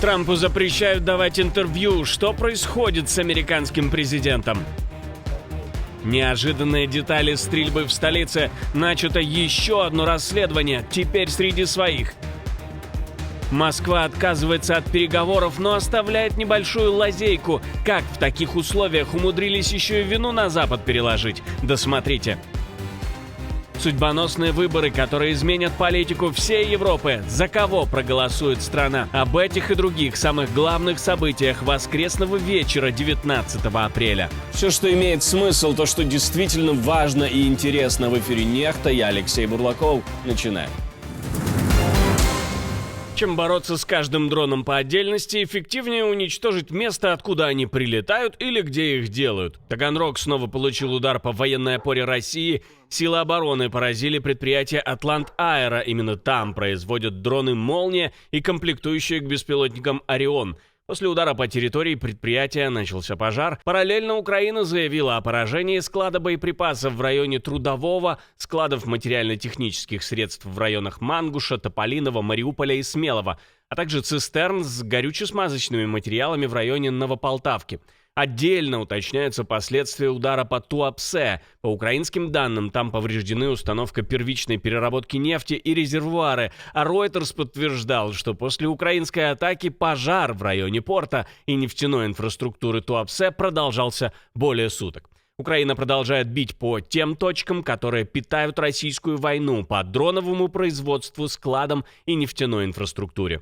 Трампу запрещают давать интервью. Что происходит с американским президентом? Неожиданные детали стрельбы в столице. Начато еще одно расследование, теперь среди своих. Москва отказывается от переговоров, но оставляет небольшую лазейку. Как в таких условиях умудрились еще и вину на Запад переложить? Досмотрите. Судьбоносные выборы, которые изменят политику всей Европы. За кого проголосует страна? Об этих и других самых главных событиях воскресного вечера 19 апреля. Все, что имеет смысл, то, что действительно важно и интересно, в эфире «Нехта». Я Алексей Бурлаков. Начинаем. Чем бороться с каждым дроном по отдельности, эффективнее уничтожить место, откуда они прилетают или где их делают. Таганрог снова получил удар по военной опоре России. Силы обороны поразили предприятие «Атлант-Аэро». Именно там производят дроны «Молния» и комплектующие к беспилотникам «Орион». После удара по территории предприятия начался пожар. Параллельно Украина заявила о поражении склада боеприпасов в районе Трудового, складов материально-технических средств в районах Мангуша, Тополиного, Мариуполя и Смелого, а также цистерн с горюче-смазочными материалами в районе Новополтавки. Отдельно уточняются последствия удара по Туапсе. По украинским данным, там повреждены установка первичной переработки нефти и резервуары, а Reuters подтверждал, что после украинской атаки пожар в районе порта и нефтяной инфраструктуры Туапсе продолжался более суток. Украина продолжает бить по тем точкам, которые питают российскую войну, по дроновому производству, складам и нефтяной инфраструктуре.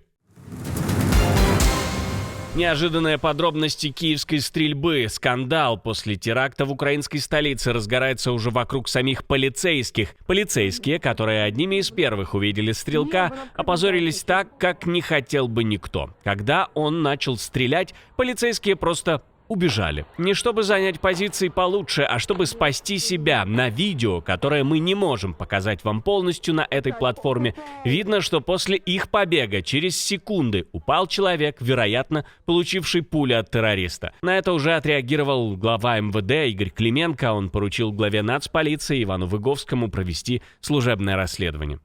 Неожиданные подробности киевской стрельбы. Скандал после теракта в украинской столице разгорается уже вокруг самих полицейских. Полицейские, которые одними из первых увидели стрелка, опозорились так, как не хотел бы никто. Когда он начал стрелять, полицейские просто убежали. Не чтобы занять позиции получше, а чтобы спасти себя. На видео, которое мы не можем показать вам полностью на этой платформе, видно, что после их побега через секунды упал человек, вероятно, получивший пулю от террориста. На это уже отреагировал глава МВД Игорь Клименко. Он поручил главе нацполиции Ивану Выговскому провести служебное расследование.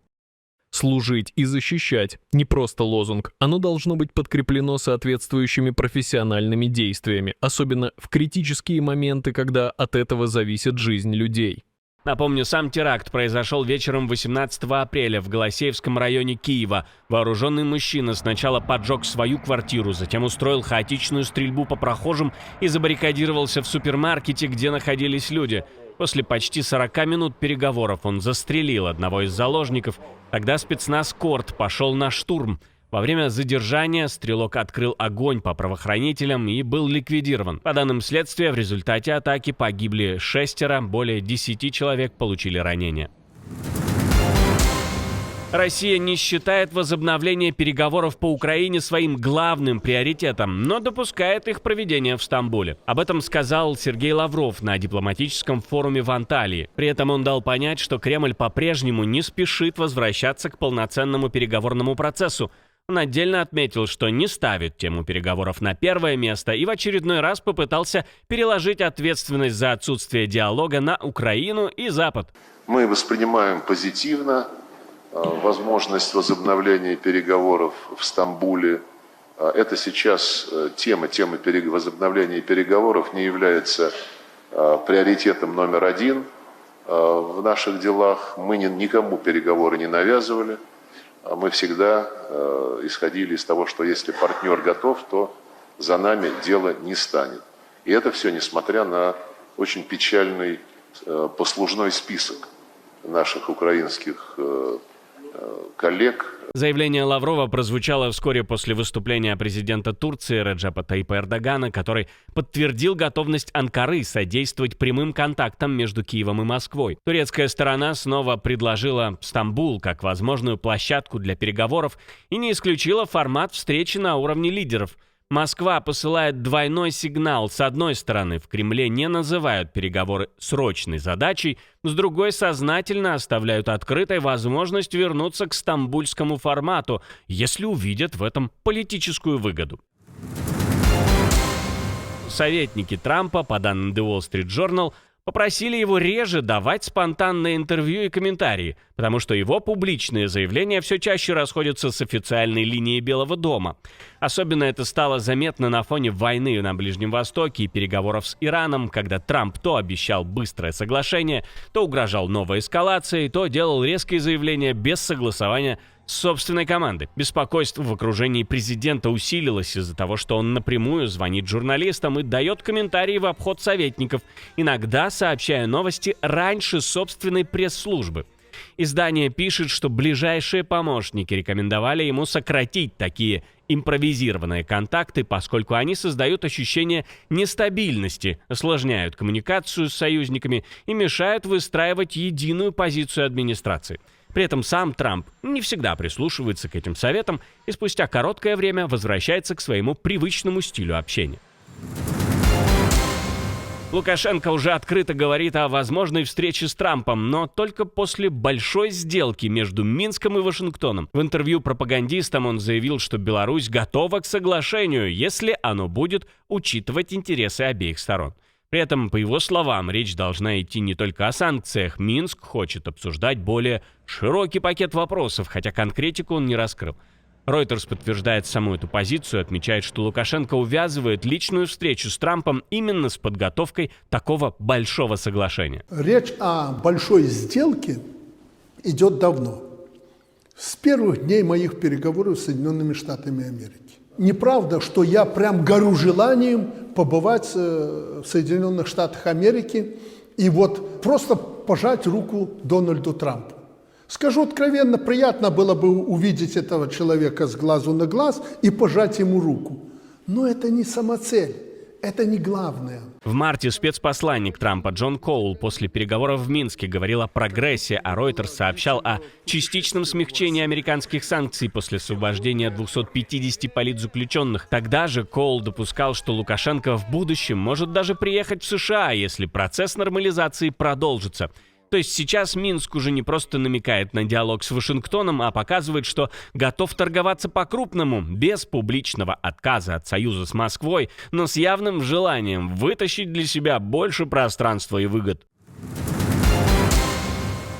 Служить и защищать – не просто лозунг. Оно должно быть подкреплено соответствующими профессиональными действиями, особенно в критические моменты, когда от этого зависит жизнь людей. Напомню, сам теракт произошел вечером 18 апреля в Голосеевском районе Киева. Вооруженный мужчина сначала поджег свою квартиру, затем устроил хаотичную стрельбу по прохожим и забаррикадировался в супермаркете, где находились люди. После почти 40 минут переговоров он застрелил одного из заложников. Тогда спецназ «Корт» пошел на штурм. Во время задержания стрелок открыл огонь по правоохранителям и был ликвидирован. По данным следствия, в результате атаки погибли 6, более 10 человек получили ранения. Россия не считает возобновление переговоров по Украине своим главным приоритетом, но допускает их проведение в Стамбуле. Об этом сказал Сергей Лавров на дипломатическом форуме в Анталии. При этом он дал понять, что Кремль по-прежнему не спешит возвращаться к полноценному переговорному процессу. Он отдельно отметил, что не ставит тему переговоров на первое место и в очередной раз попытался переложить ответственность за отсутствие диалога на Украину и Запад. Мы воспринимаем позитивно возможность возобновления переговоров в Стамбуле. Это сейчас тема возобновления переговоров не является приоритетом номер один в наших делах. Мы никому переговоры не навязывали. Мы всегда исходили из того, что если партнер готов, то за нами дело не станет. И это все несмотря на очень печальный послужной список наших украинских коллег. Заявление Лаврова прозвучало вскоре после выступления президента Турции Реджепа Тайипа Эрдогана, который подтвердил готовность Анкары содействовать прямым контактам между Киевом и Москвой. Турецкая сторона снова предложила Стамбул как возможную площадку для переговоров и не исключила формат встречи на уровне лидеров. Москва посылает двойной сигнал. С одной стороны, в Кремле не называют переговоры срочной задачей, с другой сознательно оставляют открытой возможность вернуться к стамбульскому формату, если увидят в этом политическую выгоду. Советники Трампа, по данным The Wall Street Journal, попросили его реже давать спонтанные интервью и комментарии, потому что его публичные заявления все чаще расходятся с официальной линией Белого дома. Особенно это стало заметно на фоне войны на Ближнем Востоке и переговоров с Ираном, когда Трамп то обещал быстрое соглашение, то угрожал новой эскалацией, то делал резкие заявления без согласования с собственной командой. Беспокойство в окружении президента усилилось из-за того, что он напрямую звонит журналистам и дает комментарии в обход советников, иногда сообщая новости раньше собственной пресс-службы. Издание пишет, что ближайшие помощники рекомендовали ему сократить такие импровизированные контакты, поскольку они создают ощущение нестабильности, осложняют коммуникацию с союзниками и мешают выстраивать единую позицию администрации. При этом сам Трамп не всегда прислушивается к этим советам и спустя короткое время возвращается к своему привычному стилю общения. Лукашенко уже открыто говорит о возможной встрече с Трампом, но только после большой сделки между Минском и Вашингтоном. В интервью пропагандистам он заявил, что Беларусь готова к соглашению, если оно будет учитывать интересы обеих сторон. При этом, по его словам, речь должна идти не только о санкциях. Минск хочет обсуждать более широкий пакет вопросов, хотя конкретику он не раскрыл. Reuters подтверждает саму эту позицию, отмечает, что Лукашенко увязывает личную встречу с Трампом именно с подготовкой такого большого соглашения. Речь о большой сделке идет давно. С первых дней моих переговоров с Соединенными Штатами Америки. Неправда, что я прям горю желанием побывать в Соединенных Штатах Америки и вот просто пожать руку Дональду Трампу. Скажу откровенно, приятно было бы увидеть этого человека с глазу на глаз и пожать ему руку. Но это не самоцель, это не главное. В марте спецпосланник Трампа Джон Коул после переговоров в Минске говорил о прогрессе, а Reuters сообщал о частичном смягчении американских санкций после освобождения 250 политзаключенных. Тогда же Коул допускал, что Лукашенко в будущем может даже приехать в США, если процесс нормализации продолжится. То есть сейчас Минск уже не просто намекает на диалог с Вашингтоном, а показывает, что готов торговаться по-крупному, без публичного отказа от союза с Москвой, но с явным желанием вытащить для себя больше пространства и выгод.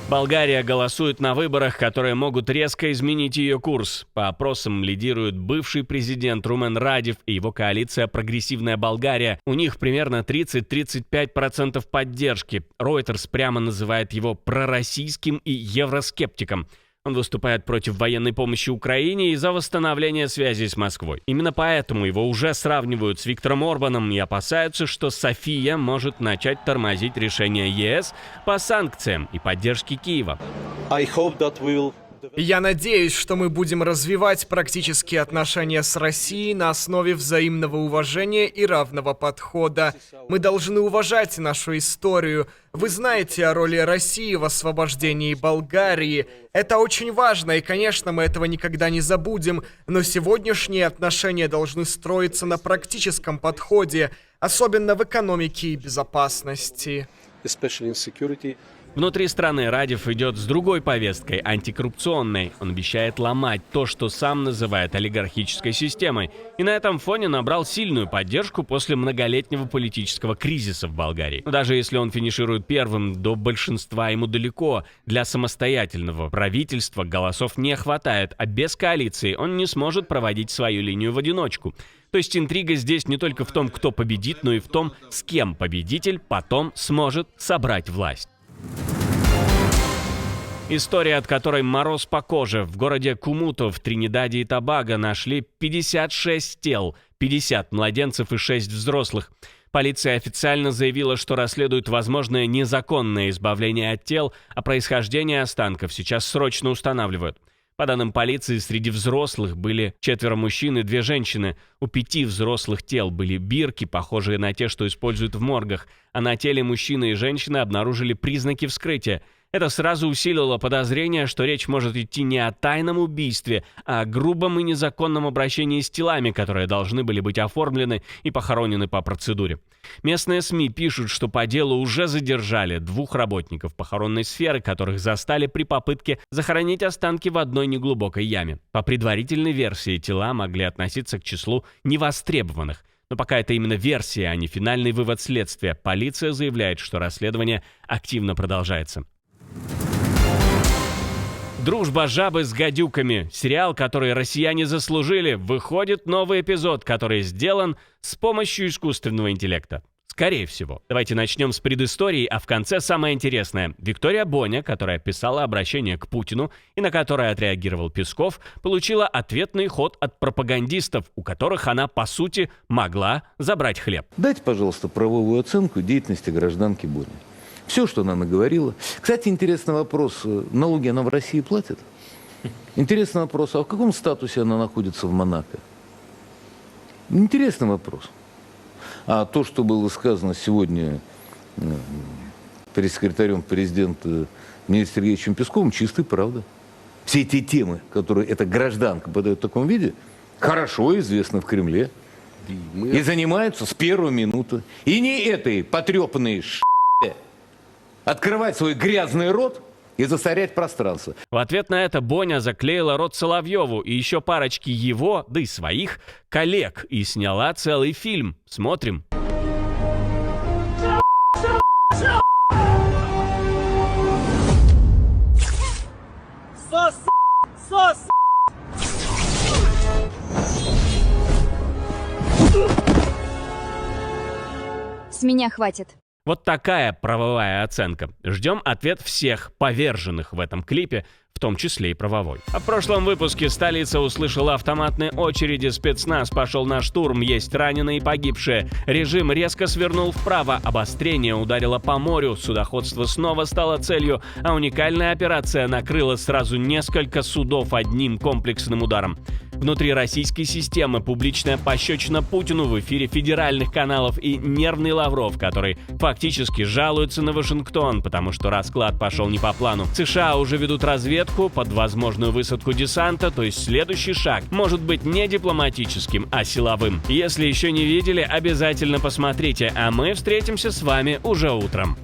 Болгария голосует на выборах, которые могут резко изменить ее курс. По опросам лидирует бывший президент Румен Радев и его коалиция «Прогрессивная Болгария». У них примерно 30-35% поддержки. Reuters прямо называет его пророссийским и евроскептиком. Он выступает против военной помощи Украине и за восстановление связи с Москвой. Именно поэтому его уже сравнивают с Виктором Орбаном и опасаются, что София может начать тормозить решение ЕС по санкциям и поддержке Киева. Я надеюсь, что мы будем развивать практические отношения с Россией на основе взаимного уважения и равного подхода. Мы должны уважать нашу историю. Вы знаете о роли России в освобождении Болгарии. Это очень важно, и, конечно, мы этого никогда не забудем. Но сегодняшние отношения должны строиться на практическом подходе, особенно в экономике и безопасности. Внутри страны Радев идет с другой повесткой, антикоррупционной. Он обещает ломать то, что сам называет олигархической системой. И на этом фоне набрал сильную поддержку после многолетнего политического кризиса в Болгарии. Но даже если он финиширует первым, до большинства ему далеко. Для самостоятельного правительства голосов не хватает, а без коалиции он не сможет проводить свою линию в одиночку. То есть интрига здесь не только в том, кто победит, но и в том, с кем победитель потом сможет собрать власть. История, от которой мороз по коже. В городе Кумуто в Тринидаде и Тобаго нашли 56 тел, 50 младенцев и 6 взрослых. Полиция официально заявила, что расследует возможное незаконное избавление от тел, а происхождение останков сейчас срочно устанавливают. По данным полиции, среди взрослых были 4 мужчин и 2 женщины. У 5 взрослых тел были бирки, похожие на те, что используют в моргах, а на теле мужчины и женщины обнаружили признаки вскрытия. Это сразу усилило подозрение, что речь может идти не о тайном убийстве, а о грубом и незаконном обращении с телами, которые должны были быть оформлены и похоронены по процедуре. Местные СМИ пишут, что по делу уже задержали 2 работников похоронной сферы, которых застали при попытке захоронить останки в одной неглубокой яме. По предварительной версии, тела могли относиться к числу невостребованных. Но пока это именно версия, а не финальный вывод следствия. Полиция заявляет, что расследование активно продолжается. «Дружба жабы с гадюками». Сериал, который россияне заслужили. Выходит новый эпизод, который сделан с помощью искусственного интеллекта. Скорее всего. Давайте начнем с предыстории, а в конце самое интересное. Виктория Боня, которая писала обращение к Путину и на которое отреагировал Песков, получила ответный ход от пропагандистов, у которых она, по сути, могла забрать хлеб. Дайте, пожалуйста, правовую оценку деятельности гражданки Бони. Все, что она наговорила. Кстати, интересный вопрос. Налоги она в России платит? Интересный вопрос. А в каком статусе она находится в Монако? Интересный вопрос. А то, что было сказано сегодня пресс-секретарем президента Дмитрием Сергеевичем Песковым, чистая правда. Все эти темы, которые эта гражданка подает в таком виде, хорошо известны в Кремле. И занимаются с первой минуты. И не этой потрепанной открывать свой грязный рот и засорять пространство. В ответ на это Боня заклеила рот Соловьеву и еще парочки его, да и своих, коллег и сняла целый фильм. Смотрим. С меня хватит. Вот такая правовая оценка. Ждем ответ всех поверженных в этом клипе, в том числе и правовой. А в прошлом выпуске столица услышала автоматные очереди, спецназ пошел на штурм, есть раненые и погибшие. Режим резко свернул вправо, обострение ударило по морю, судоходство снова стало целью, а уникальная операция накрыла сразу несколько судов одним комплексным ударом. Внутри российской системы публичная пощечина Путину в эфире федеральных каналов и нервный Лавров, который фактически жалуется на Вашингтон, потому что расклад пошел не по плану. США уже ведут разведку под возможную высадку десанта, то есть следующий шаг может быть не дипломатическим, а силовым. Если еще не видели, обязательно посмотрите, а мы встретимся с вами уже утром.